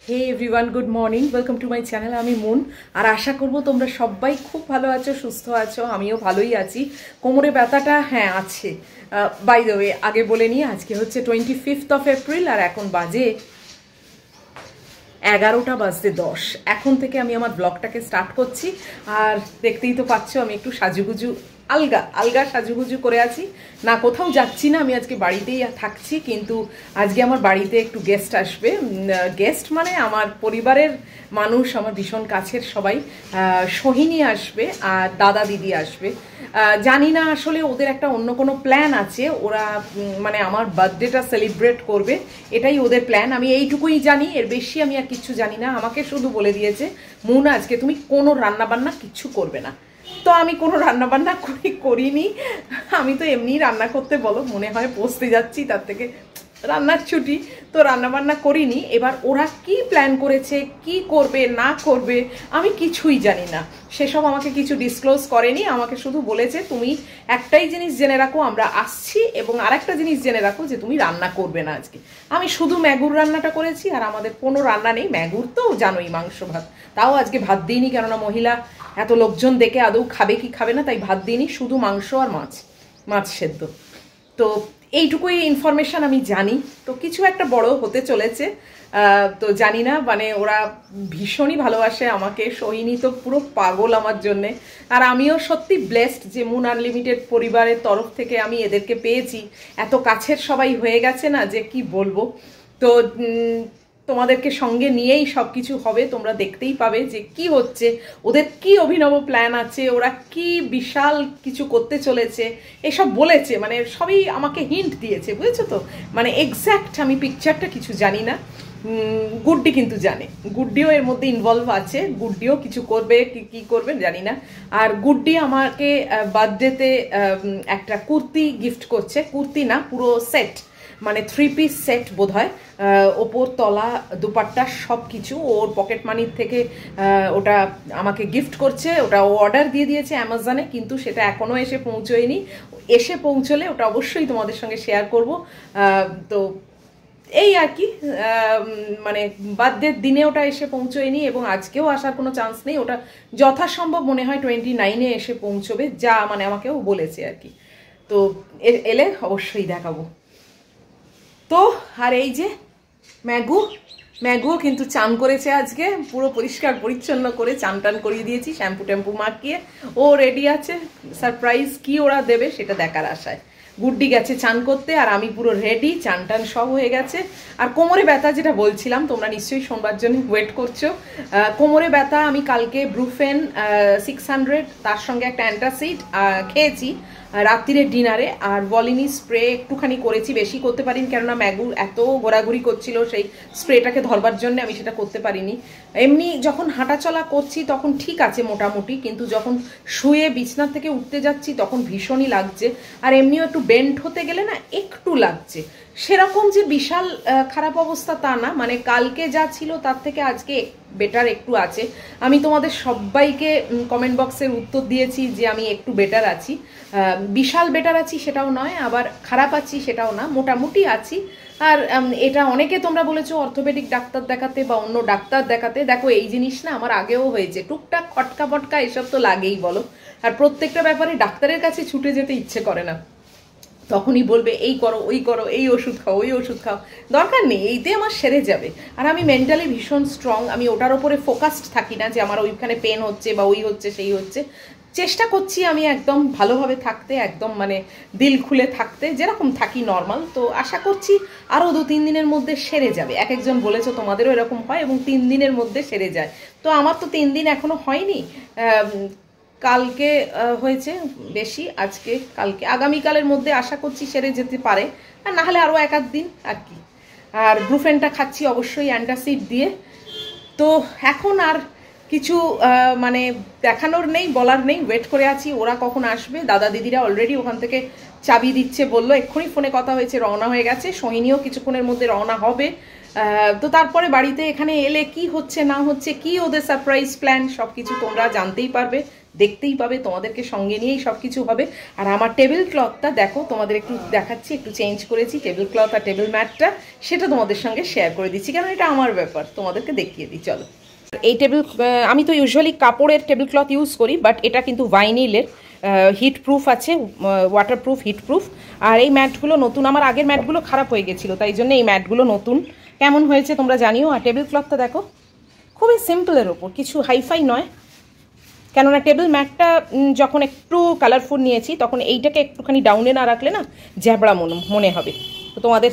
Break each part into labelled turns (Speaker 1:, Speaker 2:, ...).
Speaker 1: Hey everyone, good morning, welcome to my channel. আমি মুন, আর আশা করব তোমরা সবাই খুব ভালো আছো, সুস্থ আছো। আমিও ভালোই আছি। কোমরে ব্যথাটা হ্যাঁ আছে। বাই দ্য ওয়ে, আগে বলে নিই, আজকে হচ্ছে 25 এপ্রিল আর এখন বাজে 11টা বাজতে 10। এখন থেকে আমি আমার ব্লগটাকে স্টার্ট করছি। আর দেখতেই তো পাচ্ছ আমি একটু সাজুগুজু আলগা সাজুগুজু করে আছি না, কোথাও যাচ্ছি না, আমি আজকে বাড়িতেই থাকছি। কিন্তু আজকে আমার বাড়িতে একটু গেস্ট আসবে। গেস্ট মানে আমার পরিবারের মানুষ, আমার ভীষণ কাছের সবাই। সোহিনী আসবে আর দাদা দিদি আসবে। জানি না আসলে ওদের একটা অন্য কোনো প্ল্যান আছে, ওরা মানে আমার বার্থডেটা সেলিব্রেট করবে, এটাই ওদের প্ল্যান। আমি এইটুকুই জানি, এর বেশি আমি আর কিচ্ছু জানি না। আমাকে শুধু বলে দিয়েছে, মুন আজকে তুমি কোনো রান্নাবান্না কিচ্ছু করবে না। তো আমি কোনো রান্নাবান্না করিনি। আমি তো এমনি রান্না করতে বলো মনে হয় পৌঁছতে যাচ্ছি, তার থেকে রান্নার ছুটি, তো রান্নাবান্না করিনি। এবার ওরা কি প্ল্যান করেছে, কি করবে না করবে আমি কিছুই জানি না। সেসব আমাকে কিছু ডিসক্লোজ করেনি। আমাকে শুধু বলেছে তুমি একটাই জিনিস জেনে রাখো, আমরা আসছি, এবং আরেকটা জিনিস জেনে রাখো যে তুমি রান্না করবে না আজকে। আমি শুধু ম্যাগুর রান্নাটা করেছি, আর আমাদের কোনো রান্না নেই। ম্যাগুর তো জানোই, মাংস ভাত, তাও আজকে ভাত দিইনি, কেননা মহিলা এত লোকজন দেখে আদৌ খাবে কি খাবে না, তাই ভাত দিইনি, শুধু মাংস আর মাছ সেদ্ধ। তো এইটুকুই ইনফরমেশন আমি জানি। তো কিছু একটা বড় হতে চলেছে, তো জানি না, মানে ওরা ভীষণই ভালোবাসে আমাকে। সোহিনী তো পুরো পাগল আমার জন্যে। আর আমিও সত্যি ব্লেসড যে মুন আনলিমিটেড পরিবারের তরফ থেকে আমি এদেরকে পেয়েছি। এত কাছের সবাই হয়ে গেছে না যে কি বলবো। তো তোমাদেরকে সঙ্গে নিয়েই সব কিছু হবে, তোমরা দেখতেই পাবে যে কি হচ্ছে, ওদের কি অভিনব প্ল্যান আছে, ওরা কি বিশাল কিছু করতে চলেছে, এসব বলেছে, মানে সবই আমাকে হিন্ট দিয়েছে, বুঝেছো তো। মানে এক্স্যাক্ট আমি পিকচারটা কিছু জানি না। গুড্ডি কিন্তু জানে, গুড্ডিও এর মধ্যে ইনভলভ আছে, গুড্ডিও কিছু করবে, কি করবে জানি না। আর গুড্ডি আমাকে বার্থডেতে একটা কুর্তি গিফট করছে, কুর্তি না পুরো সেট, মানে 3 পিস সেট বোধ হয়, ওপর তলা দুপাট্টা সব কিছু ওর পকেট মানির থেকে ওটা আমাকে গিফট করছে। ওটা ও অর্ডার দিয়ে দিয়েছে অ্যামাজনে, কিন্তু সেটা এখনও এসে পৌঁছয়নি। এসে পৌঁছলে ওটা অবশ্যই তোমাদের সঙ্গে শেয়ার করব। তো এই আর কি, মানে বার্থডের দিনে ওটা এসে পৌঁছয়নি, এবং আজকেও আসার কোনো চান্স নেই। ওটা যথাসম্ভব মনে হয় 29-এ এসে পৌঁছবে, যা মানে আমাকেও বলেছে আর কি। তো এলে অবশ্যই দেখাবো। তো আর এই যে ম্যাগুও কিন্তু চান করেছে আজকে, পুরো পরিষ্কার পরিচ্ছন্ন করে চান টান করিয়ে দিয়েছি, শ্যাম্পু ট্যাম্পু মাখিয়ে ও রেডি আছে। সারপ্রাইজ কি ওরা দেবে সেটা দেখার আশায়। গুড্ডি গেছে চান করতে, আর আমি পুরো রেডি, চান টান সব হয়ে গেছে। আর কোমরে ব্যথা যেটা বলছিলাম, তোমরা নিশ্চয়ই শোনবার জন্য ওয়েট করছো। কোমরে ব্যথা আমি কালকে ব্রুফেন 600 তার সঙ্গে একটা অ্যান্টাসিড খেয়েছি রাত্রিরের ডিনারে, আর ভলিনি স্প্রে একটুখানি করেছি, বেশি করতে পারিনি, কেননা ম্যাগু এত ঘোরাঘুরি করছিল সেই স্প্রেটাকে ধরবার জন্য, আমি সেটা করতে পারিনি। এমনি যখন হাঁটাচলা করছি তখন ঠিক আছে মোটামুটি, কিন্তু যখন শুয়ে বিছনা থেকে উঠতে যাচ্ছি তখন ভীষণই লাগছে। আর এমনিও একটু বেন্ড হতে গেলে না একটু লাগছে, সেরকম যে বিশাল খারাপ অবস্থা তা না, মানে কালকে যা ছিল তার থেকে আজকে বেটার একটু আছে। আমি তোমাদের সবাইকে কমেন্ট বক্সের উত্তর দিয়েছি যে আমি একটু বেটার আছি। বিশাল বেটার আছি সেটাও নয়, আবার খারাপ আছি সেটাও না, মোটামুটি আছি। আর এটা অনেকে তোমরা বলেছো অর্থোপেডিক ডাক্তার দেখাতে বা অন্য ডাক্তার দেখাতে। দেখো এই জিনিস না আমার আগেও হয়েছে, টুকটাক খটকা পটকা এসব তো লাগেই বলো। আর প্রত্যেকটা ব্যাপারে ডাক্তারের কাছে ছুটে যেতে ইচ্ছে করে না, তখনই বলবে এই করো ওই করো, এই ওষুধ খাও ওই ওষুধ খাও, দরকার নেই, এইতে আমার সেরে যাবে। আর আমি মেন্টালি ভীষণ স্ট্রং, আমি ওটার ওপরে ফোকাসড থাকি না যে আমার ওইখানে পেন হচ্ছে বা ওই হচ্ছে সেই হচ্ছে। চেষ্টা করছি আমি একদম ভালোভাবে থাকতে, একদম মানে দিল খুলে থাকতে, যেরকম থাকি নর্মাল। তো আশা করছি আরও 2-3 দিনের মধ্যে সেরে যাবে। এক একজন বলেছো তোমাদেরও এরকম হয় এবং 3 দিনের মধ্যে সেরে যায়, তো আমার তো 3 দিন এখনো হয়নি। কালকে হয়েছে বেশি, আজকে কালকে আগামীকালের মধ্যে আশা করছি সেরে যেতে পারে, আর না হলে আরও 1-8 দিন আর কি। আর ব্রুফেনটা খাচ্ছি অবশ্যই অ্যান্টাসিড দিয়ে। তো এখন আর কিছু মানে দেখানোর নেই, বলার নেই, ওয়েট করে আছি ওরা কখন আসবে। দাদা দিদিরা অলরেডি ওখান থেকে চাবি দিচ্ছে বললো, এক্ষুনি ফোনে কথা হয়েছে, রওনা হয়ে গেছে। সোহিনীও কিছুক্ষণের মধ্যে রওনা হবে। তো তারপরে বাড়িতে এখানে এলে কি হচ্ছে না হচ্ছে, কি ওদের সারপ্রাইজ প্ল্যান, সব কিছু তোমরা জানতেই পারবে, দেখতেই পাবে, তোমাদেরকে সঙ্গে নিয়েই সব কিছু হবে। আর আমার টেবিল ক্লথটা দেখো, তোমাদের একটু দেখাচ্ছি, একটু চেঞ্জ করেছি টেবিল ক্লথ আর টেবিল ম্যাটটা, সেটা তোমাদের সঙ্গে শেয়ার করে দিচ্ছি, কারণ এটা আমার ব্যাপার, তোমাদেরকে দেখিয়ে দিই চলো। এই টেবিল, আমি তো ইউজুয়ালি কাপড়ের টেবিল ক্লথ ইউজ করি, বাট এটা কিন্তু ভাইনিলের, হিট প্রুফ আছে, ওয়াটার প্রুফ, হিট প্রুফ। আর এই ম্যাটগুলো নতুন, আমার আগের ম্যাটগুলো খারাপ হয়ে গেছিলো, তাই জন্য এই ম্যাটগুলো নতুন। কেমন হয়েছে তোমরা জানিও। আর টেবিল ক্লথটা দেখো, খুবই সিম্পলের ওপর, কিছু হাইফাই নয়, কেননা টেবিল ম্যাটটা যখন একটু কালারফুল নিয়েছি তখন এইটাকে একটুখানি ডাউনে না রাখলে না জ্যাবড়া মনে হবে। তো তোমাদের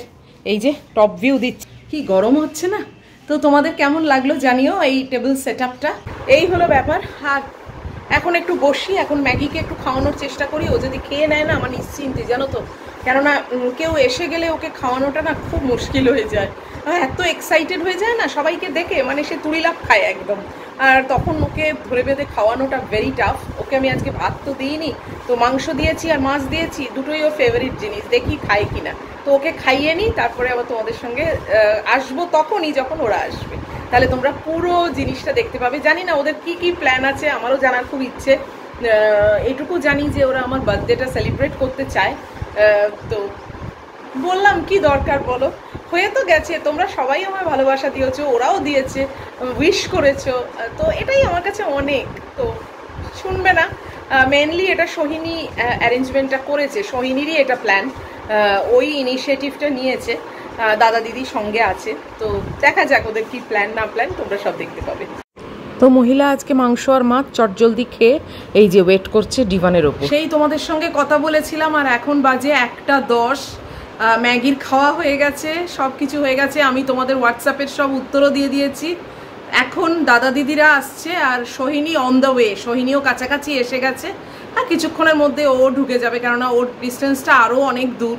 Speaker 1: এই যে টপ ভিউ দিচ্ছি, কি গরম হচ্ছে না, তো তোমাদের কেমন লাগলো জানিও এই টেবিল সেটআপটা। এই হলো ব্যাপার। আর এখন একটু বসি, এখন ম্যাগিকে একটু খাওয়ানোর চেষ্টা করি, ও যদি খেয়ে নেয় না আমার নিশ্চিন্তে, জানো তো, কেননা কেউ এসে গেলে ওকে খাওয়ানোটা না খুব মুশকিল হয়ে যায়, এত এক্সাইটেড হয়ে যায় না সবাইকে দেখে, মানে সে তুড়িলাভ খায় একদম, আর তখন ওকে ধরে বেঁধে খাওয়ানোটা ভেরি টাফ। ওকে আমি আজকে ভাত তো দিইনি, তো মাংস দিয়েছি আর মাছ দিয়েছি, দুটোই ওর ফেভারিট জিনিস, দেখি খায় কিনা। তো ওকে খাইয়ে নিই, তারপরে আবার তোমাদের সঙ্গে আসবো তখনই যখন ওরা আসবে, তাহলে তোমরা পুরো জিনিসটা দেখতে পাবে। জানি না ওদের কি কি প্ল্যান আছে, আমারও জানার খুব ইচ্ছে। এটুকু জানি যে ওরা আমার বার্থডেটা সেলিব্রেট করতে চায়, তো বললাম কি দরকার বলো, হয়ে তো গেছে, তোমরা সবাই আমার ভালোবাসা দিয়েছো, ওরাও দিয়েছে, উইশ করেছো, তো এটাই আমার কাছে অনেক। তো শুনবে না, মেনলি এটা সোহিনী অ্যারেঞ্জমেন্টটা করেছে, সোহিনীরই এটা প্ল্যান, ওই ইনিশিয়েটিভটা নিয়েছে, দাদা দিদি সঙ্গে আছে। তো দেখা যাক ওদের কি প্ল্যান না প্ল্যান, তোমরা সব দেখতে পাবে। তো মহিলা আজকে মাংস আর মাছ চটজলদি খেয়ে এই যে ওয়েট করছে ডিভানের ওপর। সেই তোমাদের সঙ্গে কথা বলেছিলাম, আর এখন বাজে 1:10, ম্যাগির খাওয়া হয়ে গেছে, সব কিছু হয়ে গেছে, আমি তোমাদের হোয়াটসঅ্যাপের সব উত্তরও দিয়ে দিয়েছি। এখন দাদা দিদিরা আসছে, আর সোহিনী অন দ্য ওয়ে, সোহিনীও কাছাকাছি এসে গেছে, আর কিছুক্ষণের মধ্যে ও ঢুকে যাবে, কেননা ওর ডিস্টেন্সটা আরও অনেক দূর।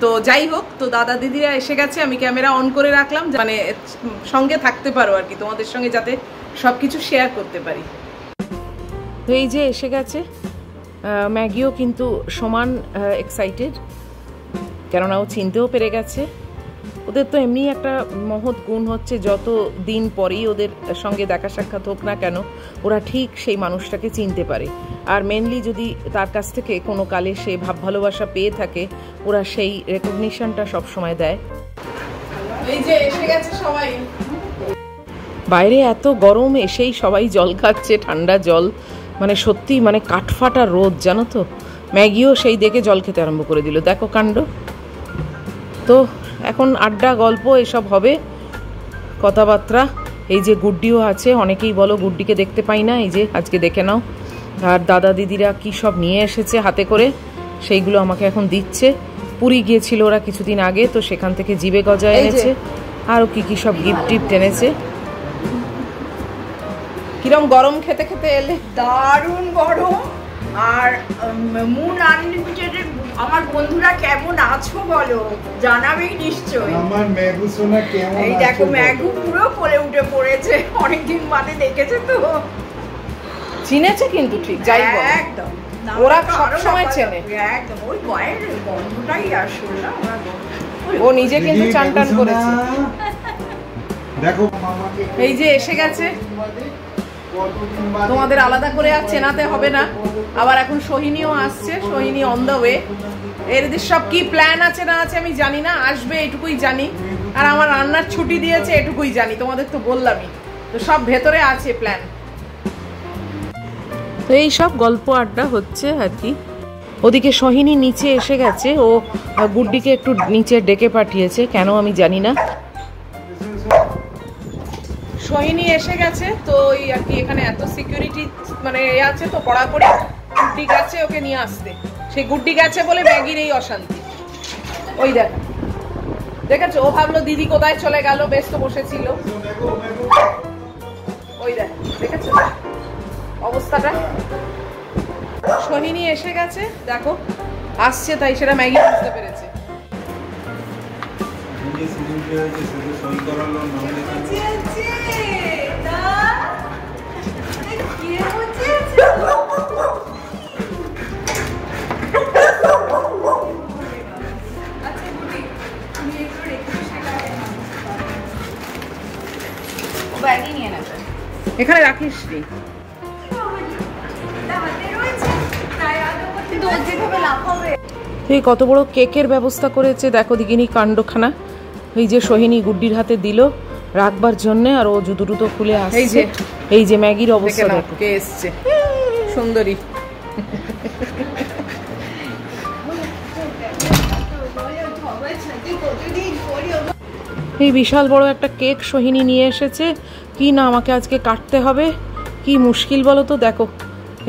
Speaker 1: তো যাই হোক, তো দাদা দিদিরা এসে গেছে, আমি ক্যামেরা অন করে রাখলাম, মানে সঙ্গে থাকতে পারো আর কি, তোমাদের সঙ্গে যাতে সব কিছু শেয়ার করতে পারি। তো এই যে এসে গেছে, ম্যাগিও কিন্তু সমান এক্সাইটেড, কেননা ও চিনতেও পেরে গেছে। ওদের তো এমনি একটা মহৎ গুণ হচ্ছে, যত দিন পরেই ওদের সঙ্গে দেখা সাক্ষাৎ হোক না কেন, ওরা ঠিক সেই মানুষটাকে চিনতে পারে। আর মেনলি যদি তার কাছ থেকে কোনো কালে সে ভাব ভালোবাসা পেয়ে থাকে, ওরা সেই রেকগনিশনটা সবসময় দেয়। এই যে এসে গেছে সবাই, বাইরে এত গরম, এসেই সবাই জল খাচ্ছে, ঠান্ডা জল, মানে সত্যি মানে কাঠফাটা রোদ, জানো তো। ম্যাগিও সেই দেখে জল খেতে আরম্ভ করে দিল, দেখো কাণ্ড। তো এখন আড্ডা গল্প এসব হবে, কথাবার্তা। এই যে গুড্ডিও আছে, অনেকেই বলো গুড্ডিকে দেখতে পাই না, এই যে আজকে দেখে নাও। আর দাদা দিদিরা কি সব নিয়ে এসেছে হাতে করে, সেইগুলো আমাকে এখন দিচ্ছে। পুরী গিয়েছিল ওরা কিছুদিন আগে, তো সেখান থেকে জিবে গজা এনেছে, আরও কি কি সব গিফট টিফট এনেছে। কিরম গরম খেতে খেতে এলে?
Speaker 2: দারুণ গরম। আর মুন আনলিমিটেডের আমার বন্ধুরা কেমন আছো বলো, জানাবেই নিশ্চয়ই।
Speaker 3: আমার ম্যাগু সোনা কেমন আছো?
Speaker 2: এই দেখো ম্যাগু পুরো কোলে উঠে পড়েছে, অনেকদিন বাদে দেখেছে তো,
Speaker 1: চিনেছে কিন্তু ঠিক, যাই বল
Speaker 2: একদম
Speaker 1: ওরা সব সময় চেনে,
Speaker 2: একদম ওই গায়ের গন্ধটাই আসলে না,
Speaker 1: ও নিজে কিন্তু চান টান করেছে।
Speaker 3: দেখো মামাকে
Speaker 1: এই যে এসে গেছে, তোমাদের আলাদা করে আর চেনাতে হবে না। আবার এখন সোহিনীও আসছে, সোহিনী অন দ্য ওয়ে। এদের সব কি প্ল্যান আছে না আছে আমি জানি না, আসবে এটুকুই জানি। আর আমার রান্নার ছুটি দিয়েছে এটুকুই জানি, তোমাদের তো বললামই, তো সব ভেতরে আছে প্ল্যান। তো এই সব গল্প আড্ডা হচ্ছে আর কি। ওদিকে সোহিনী নিচে এসে গেছে, ও গুড্ডিকে একটু নিচে ডেকে পাঠিয়েছে, কেন আমি জানি না। সোহিনী এসে গেছে, তো ওই আর কি এখানে এত সিকিউরিটি মানে এ আছে, তো পড়া করে গুড্ডি গেছে ওকে নিয়ে আসতে। সেই গুড্ডি গেছে বলে ম্যাগির এই অশান্তি। ওই দেখেছো, ও ভাবলো দিদি কোথায় চলে গেল, ব্যস্ত বসেছিল। ওই দেখেছো অবস্থাটা। সোহিনী এসে গেছে, দেখো আসছে, তাই সেটা ম্যাগি বুঝতে পেরেছে।
Speaker 2: ব্যাগই নিয়ে নেবে।
Speaker 1: এখানে রাখিস নি।
Speaker 2: কিন্তু ও যেভাবে লাফাবে।
Speaker 1: এই কত বড় কেকের ব্যবস্থা করেছে দেখো দিগিনি কাণ্ডখানা। এই যে সোহিনী গুড্ডির হাতে দিল রাখবার জন্য, আর ও জুতো টুতো খুলে আসছে। এই যে ম্যাগির অবস্থা দেখো, কে এসছে সুন্দরী। এই বিশাল বড় একটা কেক সোহিনী নিয়ে এসেছে, কি না আমাকে আজকে কাটতে হবে, কি মুশকিল বলো তো। দেখো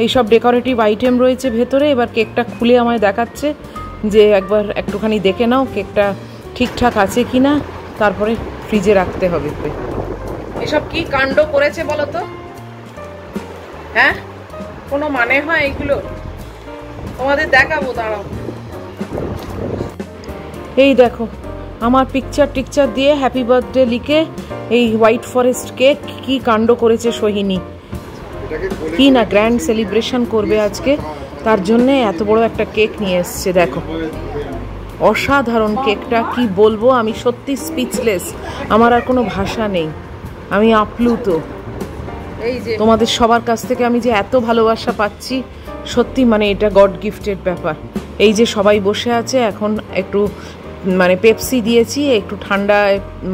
Speaker 1: এইসব ডেকোরেটিভ আইটেম রয়েছে ভেতরে। এবার কেকটা খুলে আমায় দেখাচ্ছে যে একবার একটুখানি দেখে নাও কেকটা ঠিকঠাক আছে কি না, তারপরে ফ্রিজে রাখতে হবে। এসব কি কাণ্ড করেছে বলো তো, হ্যাঁ কোনো মানে হয় এগুলো? তোমাদের দেখাবো, দাঁড়াও। এই দেখো আমার পিকচার দিয়ে হ্যাপি বার্থডে লিখে এই হোয়াইট ফরেস্ট কেক কি কাণ্ড করেছে সোহিনী। কি না গ্র্যান্ড সেলিব্রেশন করবে আজকে, তার জন্য এত বড় একটা কেক নিয়ে এসছে। দেখো অসাধারণ কেকটা, কি বলবো আমি, সত্যি স্পিচলেস, আমার আর কোনো ভাষা নেই, আমি আপ্লুত। এই যে তোমাদের সবার কাছ থেকে আমি যে এত ভালোবাসা পাচ্ছি, সত্যি মানে এটা গড গিফটেড ব্যাপার। এই যে সবাই বসে আছে, এখন একটু মানে পেপসি দিয়েছি, একটু ঠান্ডা,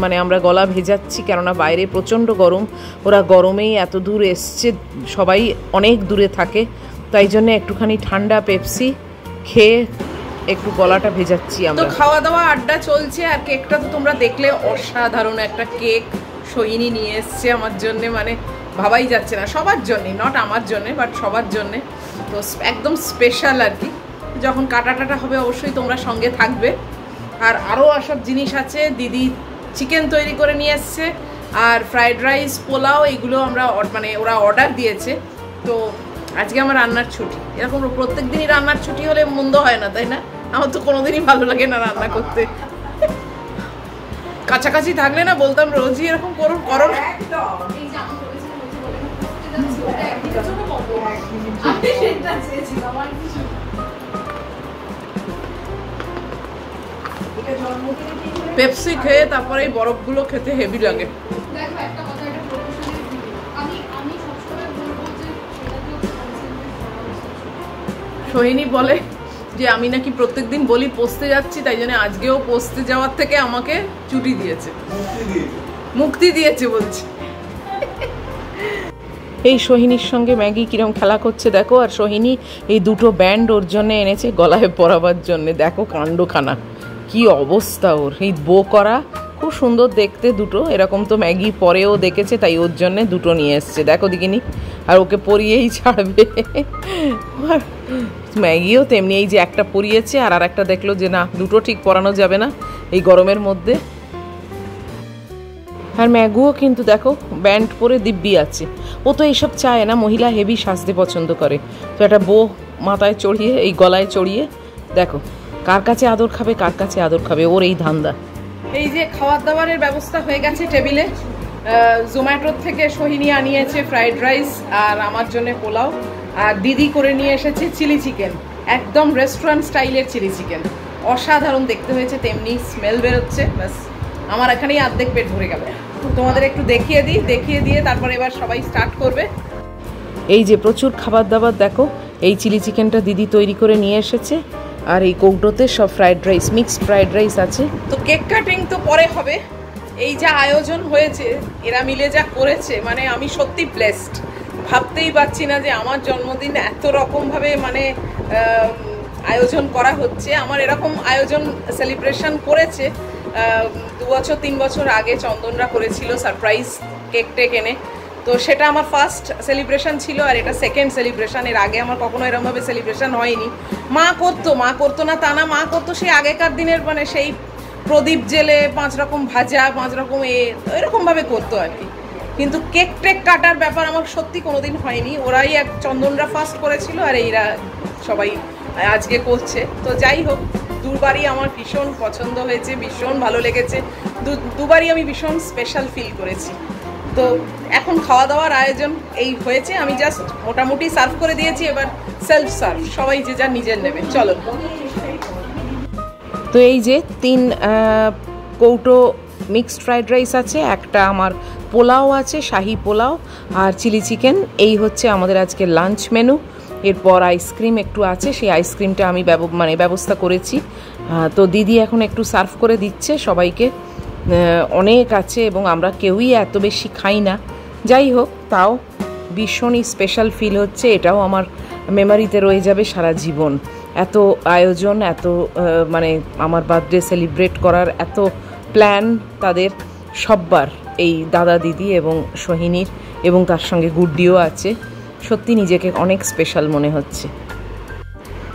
Speaker 1: মানে আমরা গলা ভেজাচ্ছি কেননা বাইরে প্রচণ্ড গরম, ওরা গরমেই এত দূর এসছে, সবাই অনেক দূরে থাকে, তাই জন্য একটুখানি ঠান্ডা পেপসি খেয়ে একটু গলাটা ভেজাচ্ছি আমরা। তো খাওয়া দাওয়া আড্ডা চলছে, আর কেকটা তো তোমরা দেখলে অসাধারণ একটা কেক সোহিনী নিয়ে এসছে আমার জন্যে, মানে ভাবাই যাচ্ছে না, সবার জন্যে, নট আমার জন্যে বাট সবার জন্যে। তো একদম স্পেশাল আর কি। যখন কাটা হবে অবশ্যই তোমরা সঙ্গে থাকবে। আর আরও সব জিনিস আছে, দিদি চিকেন তৈরি করে নিয়ে এসছে, আর ফ্রাইড রাইস, পোলাও, এগুলো আমরা মানে ওরা অর্ডার দিয়েছে। তো আজকে আমার রান্নার ছুটি। এরকম প্রত্যেক দিনই রান্নার ছুটি হলে মন্দ হয় না, তাই না? আমার তো কোনোদিনই ভালো লাগে না রান্না করতে। কাছাকাছি থাকলে না বলতাম রোজই এরকম করো। পেপসি খেয়ে তারপরে এই বরফগুলো খেতে হেভি লাগে। সোহিনী বলে যে আমি নাকি প্রত্যেকদিন বলি পোস্তে যাচ্ছি, তাই জন্য আজকেও পোস্তে যাওয়ার থেকে আমাকে ছুটি দিয়েছে, মুক্তি দিয়েছে বলছে। এই সোহিনীর সঙ্গে ম্যাগি কিরম খেলা করছে দেখো। আর সোহিনী এই দুটো ব্যান্ড ওর জন্য এনেছে গলায় পরাবার জন্য। দেখো কাণ্ডখানা, কি অবস্থা ওর। এই বো করা, খুব সুন্দর দেখতে দুটো। এরকম তো ম্যাগি পরেও দেখেছে, তাই ওর জন্য দুটো নিয়ে এসছে। দেখো দেখিনি, আর ওকে পরিয়েই ছাড়বে। ম্যাগিও তেমনি, এই যে একটা পরিয়েছে আর একটা দেখলো যে না, দুটো ঠিক পরানো যাবে না এই গরমের মধ্যে। আর ম্যাগুও কিন্তু দেখো ব্যান্ড পরে দিব্যি আছে। ও তো এইসব চায় না, মহিলা হেভি সাজতে পছন্দ করে। তো একটা বো মাথায় চড়িয়ে, এই গলায় চড়িয়ে, দেখো কার কাছে আদর খাবে, কার কাছে আদর খাবে, ওর এই ধান্দা। এই যে খাবার দাবারের ব্যবস্থা হয়ে গেছে টেবিলে। জোম্যাটোর থেকে সোহিনী আনিয়েছে ফ্রাইড রাইস, আর আমার জন্য পোলাও, আর দিদি করে নিয়ে এসেছে চিলি চিকেন, একদম রেস্টুরেন্ট স্টাইলের চিলি চিকেন। অসাধারণ দেখতে হয়েছে, তেমনি স্মেল বেরোচ্ছে। ব্যাস আমার এখানেই অর্ধেক পেট ভরে গেল। তোমাদের একটু দেখিয়ে দিয়ে তারপরে এবার সবাই স্টার্ট করবে। এই যে প্রচুর খাবার দাবার দেখো। এই চিলি চিকেনটা দিদি তৈরি করে নিয়ে এসেছে, আর এই কৌটোতে সব fried rice, mixed fried rice আছে। তো কেক কাটিং তো পরে হবে। এই যা আয়োজন হয়েছে, এরা মিলে যা করেছে, মানে আমি সত্যি ব্লেসড। ভাবতেই পারছি না যে আমার জন্মদিন এত রকমভাবে মানে আয়োজন করা হচ্ছে। আমার এরকম আয়োজন সেলিব্রেশন করেছে 2 বছর 3 বছর আগে চন্দনরা করেছিল সারপ্রাইজ কেক টেক এনে। তো সেটা আমার ফার্স্ট সেলিব্রেশন ছিল, আর এটা সেকেন্ড সেলিব্রেশন। এর আগে আমার কখনো এরকমভাবে সেলিব্রেশন হয়নি। মা করতো না তা না, মা করতো সেই আগেকার দিনের, মানে সেই প্রদীপ জেলে 5 রকম ভাজা, 5 রকম এরকমভাবে করতো আর কি। কিন্তু কেক টেক কাটার ব্যাপার আমার সত্যি কোনোদিন হয়নি। ওরাই চন্দনরা ফার্স্ট করেছিল, আর এইরা সবাই আজকে করছে। তো যাই হোক, দুবারই আমার ভীষণ পছন্দ হয়েছে, ভীষণ ভালো লেগেছে। দুবারই আমি ভীষণ স্পেশাল ফিল করেছি। তো এখন খাওয়া দাওয়ার আয়োজন এই হয়েছে, আমি জাস্ট মোটামুটি সার্ভ করে দিয়েছি। এবার সেলফ সার্ভ, সবাই যে যা নিজের নেবে। চলো। তো এই যে 3 কৌটো মিক্সড ফ্রাইড রাইস আছে, একটা আমার পোলাও আছে, শাহি পোলাও আর চিলি চিকেন। এই হচ্ছে আমাদের আজকে লাঞ্চ মেনু। এরপর আইসক্রিম একটু আছে, সেই আইসক্রিমটা আমি ব্যবস্থা করেছি। তো দিদি এখন একটু সার্ভ করে দিচ্ছে সবাইকে। অনেক আছে এবং আমরা কেউই এত বেশি খাই না, যাই হোক তাও ভীষণই স্পেশাল ফিল হচ্ছে। এটাও আমার মেমোরিতে রয়ে যাবে সারা জীবন। এত আয়োজন, এত মানে আমার বার্থডে সেলিব্রেট করার এত প্ল্যান তাদের সববার, এই দাদা দিদি এবং সোহিনীর, এবং তার সঙ্গে গুড্ডিও আছে। সত্যি নিজেকে অনেক স্পেশাল মনে হচ্ছে।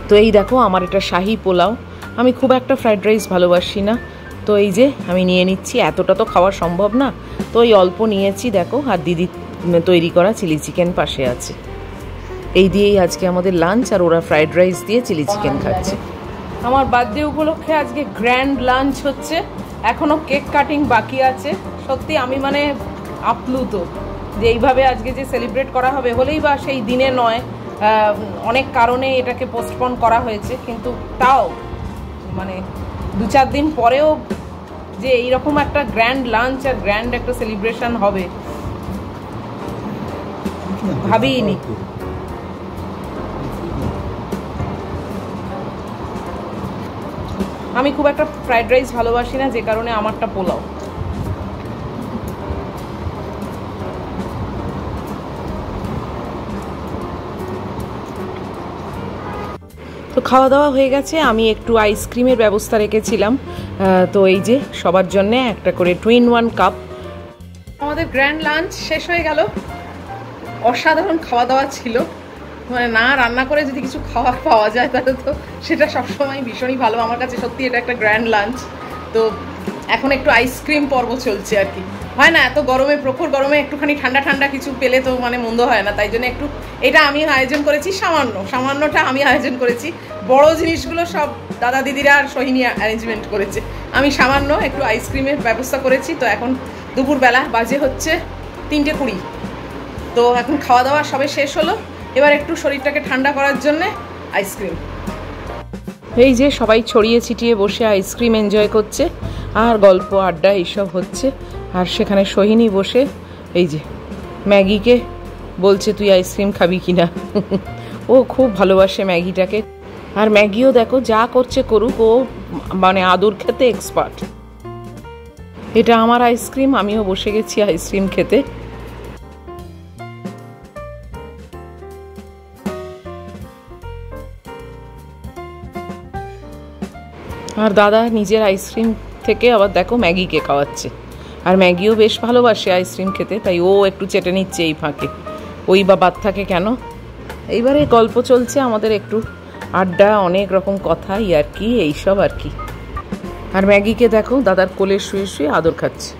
Speaker 1: তো এই দেখো আমার এটা শাহি পোলাও। আমি খুব একটা ফ্রাইড রাইস ভালোবাসি না, তো এই যে আমি নিয়ে নিচ্ছি। এতটা তো খাওয়া সম্ভব না, তো এই অল্প নিয়েছি দেখো। আর দিদি তৈরি করা চিলি চিকেন পাশে আছে। এই দিয়েই আজকে আমাদের লাঞ্চ, আর ওরা ফ্রাইড রাইস দিয়ে চিলি চিকেন খাচ্ছে। আমার বার্থডে উপলক্ষে আজকে গ্র্যান্ড লাঞ্চ হচ্ছে, এখনও কেক কাটিং বাকি আছে। সত্যি আমি মানে আপ্লুত যে এইভাবে আজকে যে সেলিব্রেট করা হবে, হলেই বা সেই দিনে নয়, অনেক কারণে এটাকে পোস্টপোন করা হয়েছে, কিন্তু তাও মানে 2-4 দিন পরেও যে এইরকম একটা গ্র্যান্ড লাঞ্চ আর গ্র্যান্ড একটা সেলিব্রেশন হবে ভাবিনি। আমি খুব একটা ফ্রাইড রাইস ভালোবাসি না, যে কারণে আমারটা পোলাও। তো খাওয়া দাওয়া হয়ে গেছে। আমি একটু আইসক্রিমের ব্যবস্থা রেখেছিলাম, তো এই যে সবার জন্য একটা করে 2-in-1 কাপ। আমাদের গ্র্যান্ড লাঞ্চ শেষ হয়ে গেল। অসাধারণ খাওয়া দাওয়া ছিল, মানে না রান্না করে যদি কিছু খাওয়া পাওয়া যায় তাহলে তো সেটা সবসময় ভীষণই ভালো। আমার কাছে সত্যি এটা একটা গ্র্যান্ড লাঞ্চ। তো এখন একটু আইসক্রিম পর্ব চলছে আর কি। হয় না, এত গরমে, প্রখর গরমে একটুখানি ঠান্ডা ঠান্ডা কিছু পেলে তো মানে মন্দ হয় না, তাই জন্য একটু এটা আমি আয়োজন করেছি। সামান্যটা আমি আয়োজন করেছি, বড় জিনিসগুলো সব দাদা দিদিরা আর সোহিনী অ্যারেঞ্জমেন্ট করেছে। আমি সামান্য একটু আইসক্রিমের ব্যবস্থা করেছি। তো এখন দুপুরবেলা বাজে হচ্ছে 3:20। তো এখন খাওয়া দাওয়া সবে শেষ হলো, এবার একটু শরীরটাকে ঠান্ডা করার জন্য আইসক্রিম। এই যে সবাই ছড়িয়ে ছিটিয়ে বসে আইসক্রিম এনজয় করছে, আর গল্প আড্ডা এইসব হচ্ছে। আর সেখানে সোহিনী বসে এই যে ম্যাগিকে বলছে তুই আইসক্রিম খাবি কিনা। ও খুব ভালোবাসে ম্যাগিটাকে। আর ম্যাগিও দেখো যা করছে করুক, ও মানে আদর খেতে এক্সপার্ট। এটা আমার আইসক্রিম, আমিও বসে গেছি আইসক্রিম খেতে। আর দাদা নিজের আইসক্রিম থেকে আবার দেখো ম্যাগিকে খাওয়াচ্ছে। আর ম্যাগিও বেশ ভালোবাসে আইসক্রিম খেতে, তাই ও একটু চেটে নিচ্ছে এই ফাঁকে। ওই বা বাদ থাকে কেন। এইবারে গল্প চলছে আমাদের, একটু আড্ডা, অনেক রকম কথা, ইয়ার্কি এইসব আর কি। আর ম্যাগিকে দেখো দাদার কোলে শুয়ে শুয়ে আদর খাচ্ছে।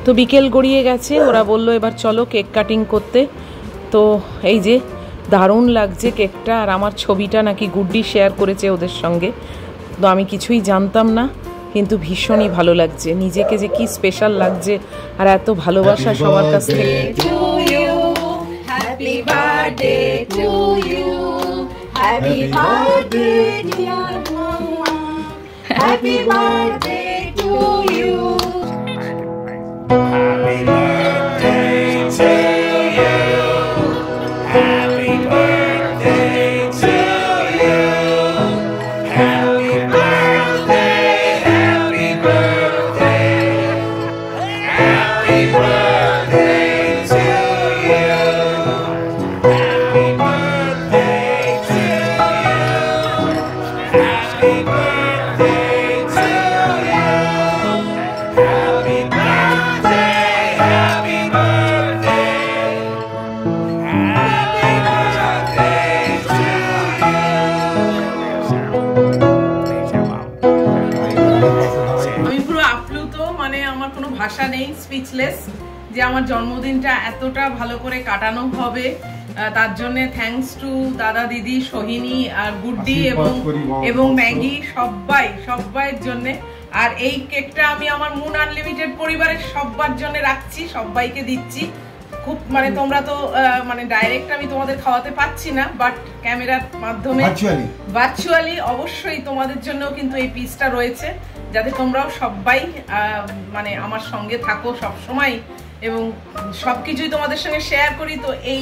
Speaker 1: তো বিকেল গড়িয়ে গেছে, ওরা বলল এবার চলো কেক কাটিং করতে। তো এই যে দারুণ লাগছে কেকটা, আর আমার ছবিটা নাকি গুড্ডি শেয়ার করেছে ওদের সঙ্গে। তো আমি কিছুই জানতাম না, কিন্তু ভীষণই ভালো লাগছে, নিজেকে যে কি স্পেশাল লাগছে, আর এত ভালোবাসা সবার কাছ থেকে।
Speaker 2: Happy birthday to you. Happy birthday dear mama. Happy birthday to you.
Speaker 4: Happy birthday to you. Happy birthday to you. Happy birthday, happy birthday. Happy birthday to you. Happy birthday to you. Happy birthday to you. Happy birthday, happy birthday. Happy birthday to
Speaker 1: আমি পুরো আপ্লুত, মানে আমার কোনো ভাষা নেই, speechless, যে আমার জন্মদিনটা এতটা ভালো করে কাটানো হবে। তার জন্য থ্যাঙ্কস টু দাদা দিদি, সোহিনী আর গুড্ডি এবং ম্যাগি, সবাইয়ের জন্য। আর এই কেকটা আমি আমার মুন আনলিমিটেড পরিবারের সবার জন্য রাখছি, সবাইকে দিচ্ছি। খুব মানে তোমরা তো মানে ডাইরেক্ট আমি তোমাদের খাওয়াতে পাচ্ছি না, বাট ক্যামেরার মাধ্যমে ভার্চুয়ালি অবশ্যই তোমাদের জন্যও কিন্তু এই পিসটা রয়েছে, যাতে তোমরাও সবাই মানে আমার সঙ্গে থাকো সব সময় এবং সব কিছুই তোমাদের সঙ্গে শেয়ার করি। তো এই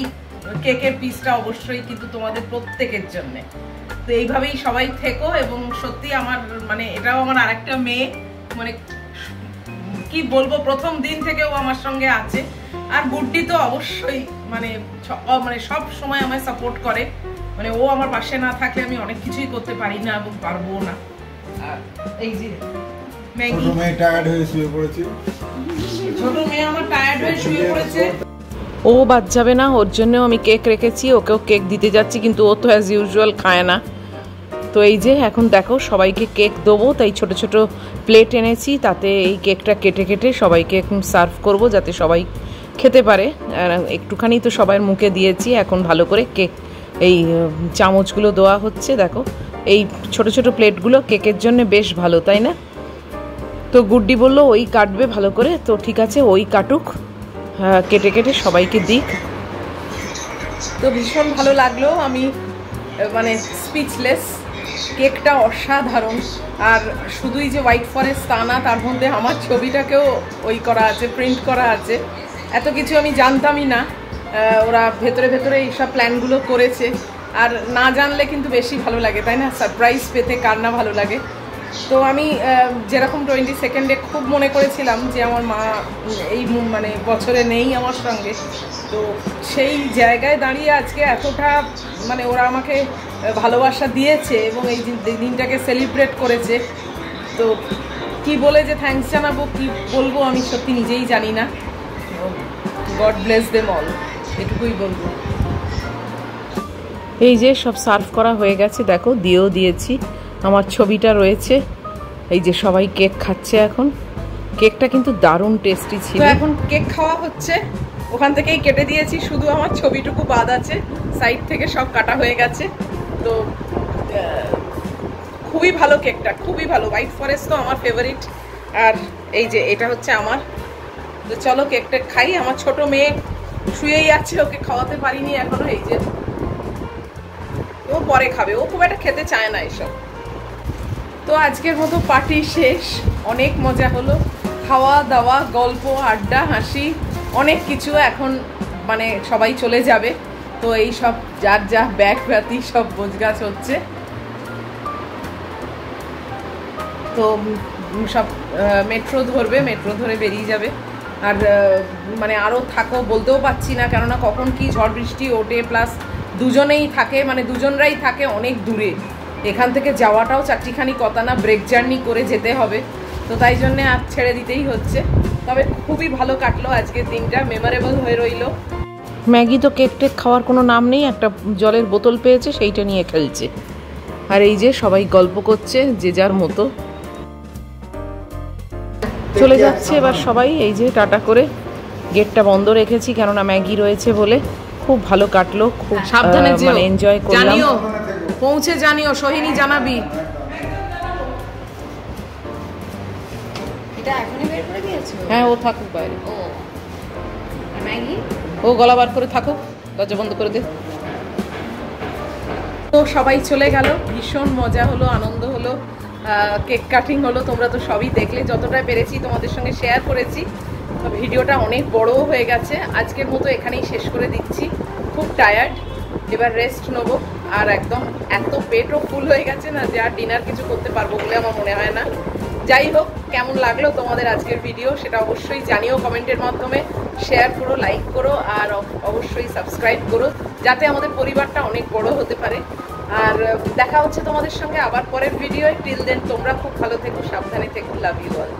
Speaker 1: কেকের পিসটা অবশ্যই কিন্তু তোমাদের প্রত্যেকের জন্য। তো এইভাবেই সবাই থেকো এবং সত্যি আমার মানে এটাও আমার আরেকটা মেয়ে, মানে কি বলবো, প্রথম দিন থেকেও আমার সঙ্গে আছে। আর গুড্ডি তো অবশ্যই মানে সব সময় আমায় সাপোর্ট করে, মানে ও আমার পাশে না থাকলে আমি অনেক কিছুই করতে পারি না এবং পারবো না। এই যে ম্যাগি,
Speaker 3: ছোট মেয়ে টায়ার্ড হয়ে শুয়ে পড়েছে।
Speaker 1: ছোট মেয়ে আমার টায়ার্ড হয়ে শুয়ে পড়েছে।
Speaker 5: ও বাদ যাবে না, ওর জন্যও আমি কেক রেখেছি, ওকেও কেক দিতে যাচ্ছি, কিন্তু ও তো অ্যাজ ইউজুয়াল খায় না। তো এই যে এখন দেখো সবাইকে কেক দেবো, তাই ছোট ছোট প্লেট এনেছি, তাতে এই কেকটা কেটে কেটে সবাইকে এখন সার্ভ করব যাতে সবাই খেতে পারে। আর একটুখানি তো সবার মুখে দিয়েছি, এখন ভালো করে কেক এই চামচগুলো দেওয়া হচ্ছে। দেখো এই ছোট ছোট প্লেটগুলো কেকের জন্য বেশ ভালো, তাই না? তো গুড্ডি বললো ওই কাটবে ভালো করে, তো ঠিক আছে ওই কাটুক, কেটে কেটে সবাইকে দিক।
Speaker 1: তো ভীষণ ভালো লাগলো, আমি মানে স্পিচলেস। কেকটা অসাধারণ। আর শুধুই যে হোয়াইট ফরেস্ট তা না, তার মধ্যে আমার ছবিটাকেও ওই করা আছে, প্রিন্ট করা আছে। এত কিছু আমি জানতামই না, ওরা ভেতরে ভেতরে এইসব প্ল্যানগুলো করেছে। আর না জানলে কিন্তু বেশি ভালো লাগে, তাই না? সারপ্রাইজ পেতে কার না ভালো লাগে। তো আমি যেরকম 22 খুব মনে করেছিলাম যে আমার মা এই মানে বছরে নেই আমার সঙ্গে, তো সেই জায়গায় দাঁড়িয়ে আজকে এতটা মানে ওরা আমাকে ভালোবাসা দিয়েছে এবং এই দিনটাকে সেলিব্রেট করেছে। তো কি বলে যে থ্যাঙ্কস জানাবো, কি বলবো আমি সত্যি নিজেই জানি না। গড ব্লেস দেম অল, এটুকুই বলবো।
Speaker 5: এই যে সব সার্ভ করা হয়ে গেছে, দেখো দিয়েও দিয়েছি, আমার ছবিটা রয়েছে। এই যে সবাই কেক খাচ্ছে এখন। কেকটা কিন্তু দারুণ টেস্টি ছিল।
Speaker 1: তো এখন কেক খাওয়া হচ্ছে, ওখান থেকেই কেটে দিয়েছি, শুধু আমার ছবিটুকু বাদ আছে, সাইড থেকে সব কাটা হয়ে গেছে। তো খুবই ভালো কেকটা, খুবই ভালো। হোয়াইট ফরেস্ট তো আমার ফেভারিট। আর এই যে এটা হচ্ছে আমার। তো চলো কেকটা খাই। আমার ছোট মেয়ে শুয়েই আছে, ওকে খাওয়াতে পারিনি এখনো। এই যে ও পরে খাবে, ও খুব একটা খেতে চায় না এসব। তো আজকের মতো পার্টি শেষ, অনেক মজা হলো, খাওয়া দাওয়া, গল্প, আড্ডা, হাসি, অনেক কিছু। এখন মানে সবাই চলে যাবে, তো এই সব যার যা ব্যাগ ব্যাতি সব গোছগাছ হচ্ছে। তো সব মেট্রো ধরবে, মেট্রো ধরে বেরিয়ে যাবে। আর মানে আরও থাকো বলতেও পারছি না, কেননা কখন কি ঝড় বৃষ্টি ওঠে, প্লাস দুজনেই থাকে, মানে দুজনরাই থাকে অনেক দূরে। এখান থেকে যাওয়াটাও চারটিখানি কথা না, ব্রেক জার্নি করে যেতে হবে। তো তাই জন্যে আর ছেড়ে দিতেই হচ্ছে। তবে খুবই ভালো কাটলো আজকের দিনটা, মেমোরেবল হয়ে রইলো।
Speaker 5: ম্যাগি তো কেক টেক খাওয়ার কোনো নাম নেই, একটা জলের বোতল পেয়েছে সেইটা নিয়ে খেলছে। আর এই যে সবাই গল্প করছে যে যার মতো। চলে যাচ্ছে এবার সবাই। এই যে টাটা করে গেটটা বন্ধ রেখেছি, কেননা ম্যাগি রয়েছে বলে। খুব ভালো কাটলো, খুব
Speaker 1: সাবধানে যেও,
Speaker 5: মানে এনজয় করলাম।
Speaker 1: জানিও, পৌঁছে জানিও, সোহিনী জানাবি।
Speaker 2: এটা এখনই বের করে দিয়েছো?
Speaker 1: হ্যাঁ, ও থাকুক বাইরে,
Speaker 2: ও ম্যাগি
Speaker 1: ও গলা বার করে থাকুক, দরজা বন্ধ করে দে। তো সবাই চলে গেল, ভীষণ মজা হলো, আনন্দ হলো, কেক কাটিং হলো। তোমরা তো সবই দেখলে, যতটা পেরেছি তোমাদের সঙ্গে শেয়ার করেছি। ভিডিওটা অনেক বড়ও হয়ে গেছে, আজকের মতো এখানেই শেষ করে দিচ্ছি। খুব টায়ার্ড, এবার রেস্ট নেবো। আর একদম এত পেটও ফুল হয়ে গেছে না যে আর ডিনার কিছু করতে পারবো বলে আমার মনে হয় না। যাই হোক, কেমন লাগলো তোমাদের আজকের ভিডিও সেটা অবশ্যই জানিও কমেন্টের মাধ্যমে। শেয়ার করো, লাইক করো, আর অবশ্যই সাবস্ক্রাইব করো, যাতে আমাদের পরিবারটা অনেক বড় হতে পারে। আর দেখা হচ্ছে তোমাদের সঙ্গে আবার পরের ভিডিও। টিল দেন তোমরা খুব ভালো থেকো, সাবধানে থেকো। Love you all.